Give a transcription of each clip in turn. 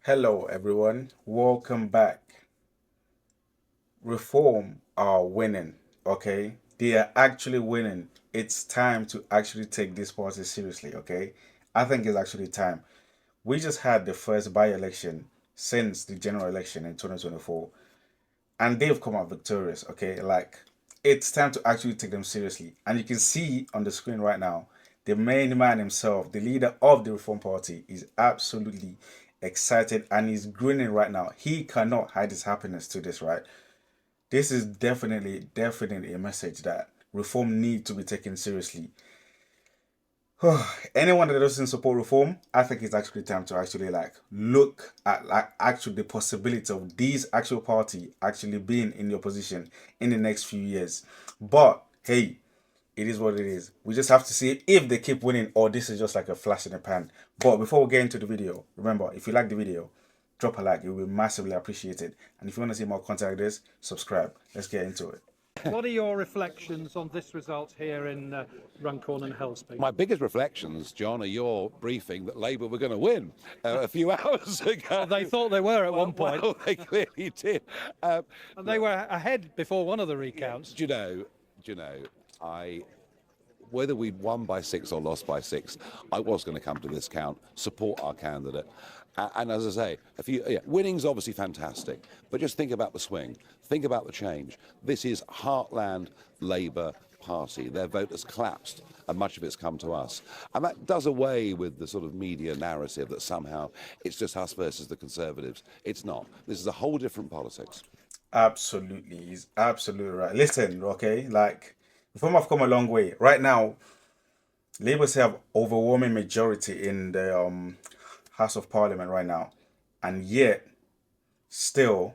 Hello, everyone. Welcome back. Reform are winning, okay? They are actually winning. It's time to actually take this party seriously, okay? I think it's actually time. We just had the first by election since the general election in 2024, and they've come out victorious, okay? Like, it's time to actually take them seriously. And you can see on the screen right now, the main man himself, the leader of the Reform Party, is absolutely excited and he's grinning right now. He cannot hide his happiness to this, right? This is definitely a message that reform need to be taken seriously. Anyone that doesn't support reform, I think it's actually time to actually like look at like actually the possibility of these actual party actually being in your position in the next few years. But hey, it is what it is. We just have to see if they keep winning or this is just like a flash in the pan. But before we get into the video, remember, if you like the video, drop a like. It will be massively appreciated. And if you want to see more content like this, subscribe. Let's get into it. What are your reflections on this result here in Runcorn and Helsby? My biggest reflections, John, are your briefing that Labour were going to win a few hours ago. Well, they thought they were at one point. Well, they clearly did. And they were ahead before one of the recounts. Do you know, I whether we'd won by 6 or lost by 6, I was going to come to this count, support our candidate. And as I say, winning's obviously fantastic, but just think about the swing, think about the change. This is Heartland Labour Party. Their vote has collapsed and much of it's come to us. And that does away with the sort of media narrative that somehow it's just us versus the Conservatives. It's not. This is a whole different politics. Absolutely. He's absolutely right. Listen, okay, like reform have come a long way. Right now, Labour have overwhelming majority in the House of Parliament right now. And yet, still,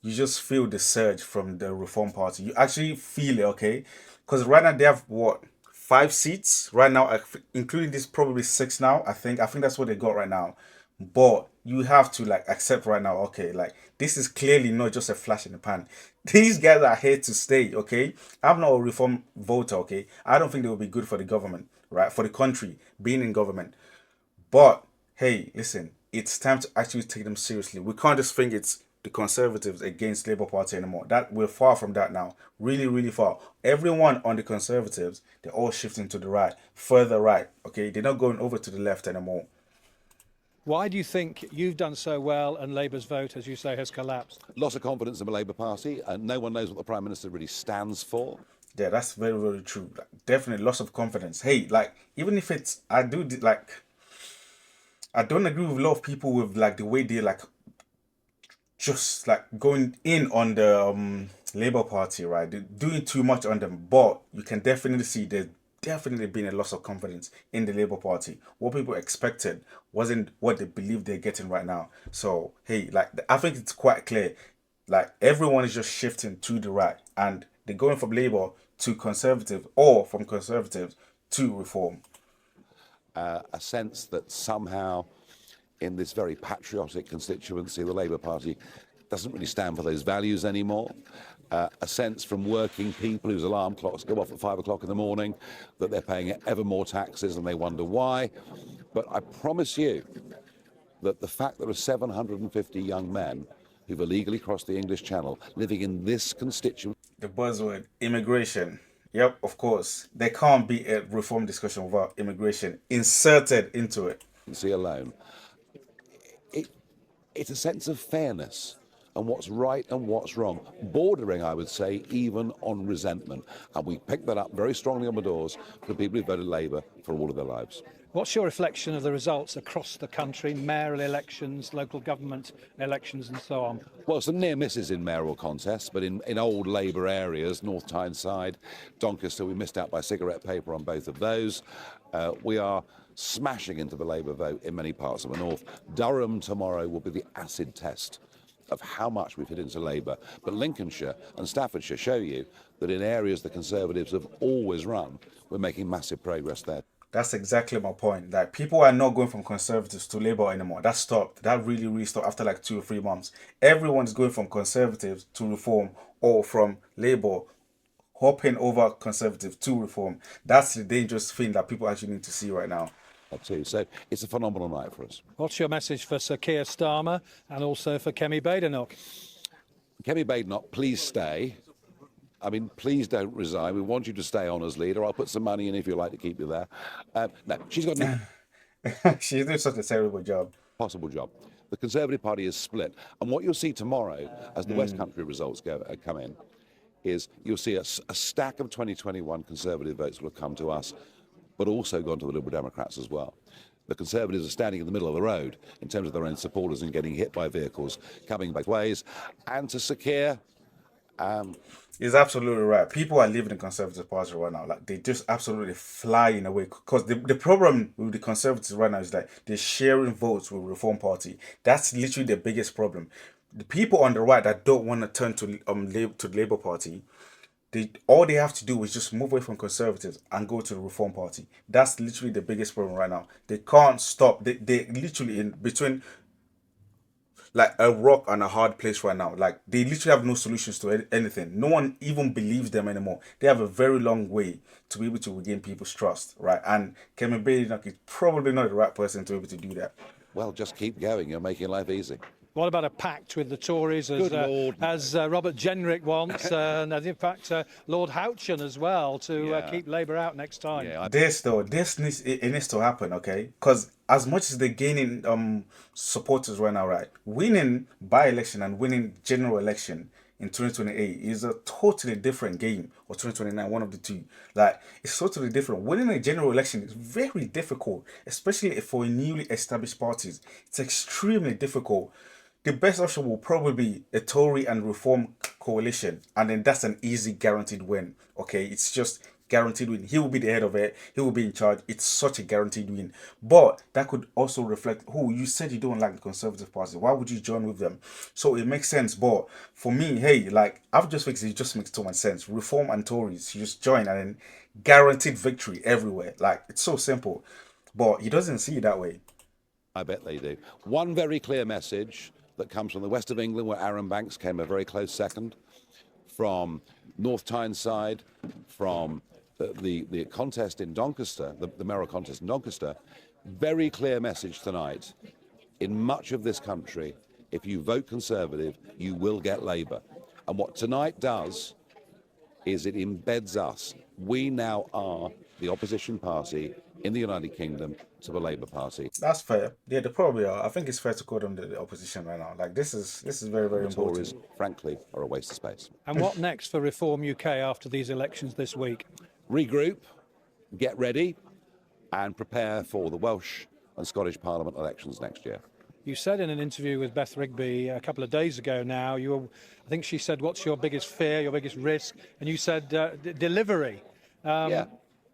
you just feel the surge from the Reform Party. You actually feel it, okay? Because right now they have what 5 seats right now, including this probably six now. I think that's what they got right now. But you have to like accept right now, okay, like this is clearly not just a flash in the pan. These guys are here to stay, okay? I'm not a reform voter, okay? I don't think they will be good for the government, right? For the country being in government. But hey, listen, it's time to actually take them seriously. We can't just think it's the Conservatives against Labour Party anymore. That we're far from that now. Really, really far. Everyone on the Conservatives, they're all shifting to the right, further right. Okay, they're not going over to the left anymore. Why do you think you've done so well and Labour's vote, as you say, has collapsed? Loss of confidence in the Labour Party, and no one knows what the Prime Minister really stands for. Yeah, that's very, very true. Like, definitely loss of confidence. Hey, like even if it's, like I don't agree with a lot of people with like the way they like just like going in on the Labour Party, right? They're doing too much on them, but you can definitely see there's definitely been a loss of confidence in the Labour Party. What people expected wasn't what they believe they're getting right now. So hey, like I think it's quite clear, like everyone is just shifting to the right, and they're going from Labour to Conservative or from Conservatives to Reform. A sense that somehow in this very patriotic constituency, the Labour Party doesn't really stand for those values anymore. A sense from working people whose alarm clocks go off at 5 o'clock in the morning that they're paying ever more taxes and they wonder why. But I promise you that the fact there are 750 young men who've illegally crossed the English Channel living in this constituency. The buzzword immigration. Yep, of course. There can't be a reform discussion without immigration inserted into it. Alone, it's a sense of fairness and what's right and what's wrong, bordering, I would say, even on resentment. And we picked that up very strongly on the doors for people who voted Labour for all of their lives. What's your reflection of the results across the country, mayoral elections, local government elections and so on? Well, some near misses in mayoral contests, but in old Labour areas, North Tyneside, Doncaster, we missed out by cigarette paper on both of those. We are smashing into the Labour vote in many parts of the north. Durham tomorrow will be the acid test of how much we've hit into Labour. But Lincolnshire and Staffordshire show you that in areas the Conservatives have always run, we're making massive progress there. That's exactly my point. Like people are not going from Conservatives to Labour anymore. That stopped. That really, really stopped after like 2 or 3 months. Everyone's going from Conservatives to Reform or from Labour hopping over Conservative to Reform. That's the dangerous thing that people actually need to see right now. too. So it's a phenomenal night for us. What's your message for Sir Keir Starmer and also for Kemi Badenoch? Kemi Badenoch, please stay. I mean, please don't resign. We want you to stay on as leader. I'll put some money in if you'd like to keep you there. No, she's got no She's doing such a terrible job. possible job. The Conservative Party is split. And what you'll see tomorrow, as the West Country results come in, is you'll see a stack of 2021 Conservative votes will have come to us, but also gone to the Liberal Democrats as well. The Conservatives are standing in the middle of the road in terms of their own supporters and getting hit by vehicles coming both ways. And to Sir Keir, He's absolutely right. People are leaving the Conservative Party right now. Like, they just absolutely flying away. Because the problem with the Conservatives right now is that they're sharing votes with the Reform Party. That's literally the biggest problem. The people on the right that don't want to turn to the Labour Party, all they have to do is just move away from Conservatives and go to the Reform Party. That's literally the biggest problem right now. They can't stop. They literally in between like a rock and a hard place right now. Like, they literally have no solutions to anything. No one even believes them anymore. They have a very long way to be able to regain people's trust, right? And Kevin Badenoch is probably not the right person to be able to do that. well, just keep going. You're making life easy. What about a pact with the Tories, as Robert Jenrick wants, and in fact Lord Houchin as well, to keep Labour out next time? Yeah, This needs to happen, okay? Because as much as they're gaining supporters right now, right, winning by-election and winning general election in 2028 is a totally different game, or 2029, one of the two. Like, it's totally different. Winning a general election is very difficult, especially for newly established parties. It's extremely difficult. The best option will probably be a Tory and Reform coalition, and then that's an easy guaranteed win. Okay, it's just guaranteed win. He will be the head of it. He will be in charge. It's such a guaranteed win. But that could also reflect, oh, you said you don't like the Conservative Party. Why would you join with them? So it makes sense. But for me, hey, like, I've just fixed it. It just makes too much sense. Reform and Tories, you just join and then guaranteed victory everywhere. Like, it's so simple. But he doesn't see it that way. I bet they do. One very clear message that comes from the west of England, where Aaron Banks came a very close second, from North Tyneside, from the contest in Doncaster, the mayoral contest in Doncaster. Very clear message tonight. In much of this country, if you vote Conservative, you will get Labour. And what tonight does is it embeds us. We now are the opposition party in the United Kingdom to the Labour Party. That's fair. Yeah, they probably are. I think it's fair to call them the opposition right now. Like, this is very, very important. Tories, frankly, are a waste of space. And what next for Reform UK after these elections this week? Regroup, get ready, and prepare for the Welsh and Scottish Parliament elections next year. You said in an interview with Beth Rigby a couple of days ago now, I think she said, what's your biggest fear, your biggest risk? And you said delivery. Yeah.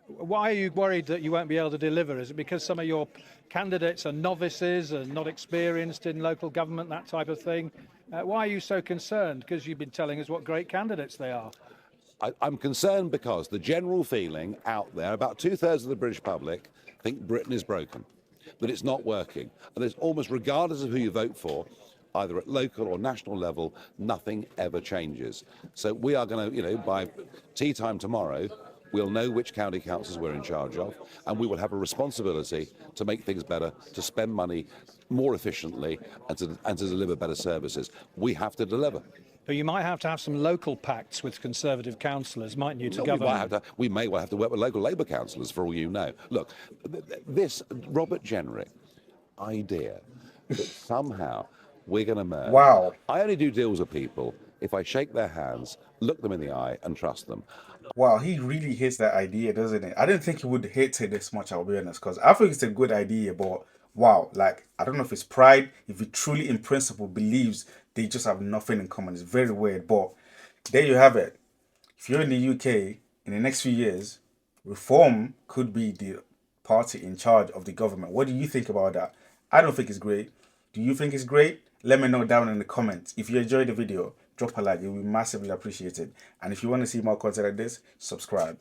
Why are you worried that you won't be able to deliver? Is it because some of your candidates are novices and not experienced in local government, that type of thing? Why are you so concerned? Because you've been telling us what great candidates they are. I'm concerned because the general feeling out there, about 2/3 of the British public think Britain is broken, that it's not working. And there's almost, regardless of who you vote for, either at local or national level, nothing ever changes. So we are going to, by tea time tomorrow, we'll know which county councils we're in charge of, and we will have a responsibility to make things better, to spend money more efficiently, and to deliver better services. We have to deliver. But you might have to have some local pacts with Conservative councillors, mightn't you, to govern? We may well have to work with local Labour councillors, for all you know. Look, this Robert Jenrick idea that somehow we're going to merge. Wow. I only do deals with people if I shake their hands, look them in the eye, and trust them. Wow, he really hates that idea, doesn't he? I didn't think he would hate it this much, I'll be honest, because I think it's a good idea, but wow, like, I don't know if it's pride, if he truly in principle believes they just have nothing in common. It's very weird, but there you have it. If you're in the UK, in the next few years, Reform could be the party in charge of the government. What do you think about that? I don't think it's great. Do you think it's great? Let me know down in the comments. If you enjoyed the video, drop a like. It will be massively appreciated. And if you want to see more content like this, subscribe.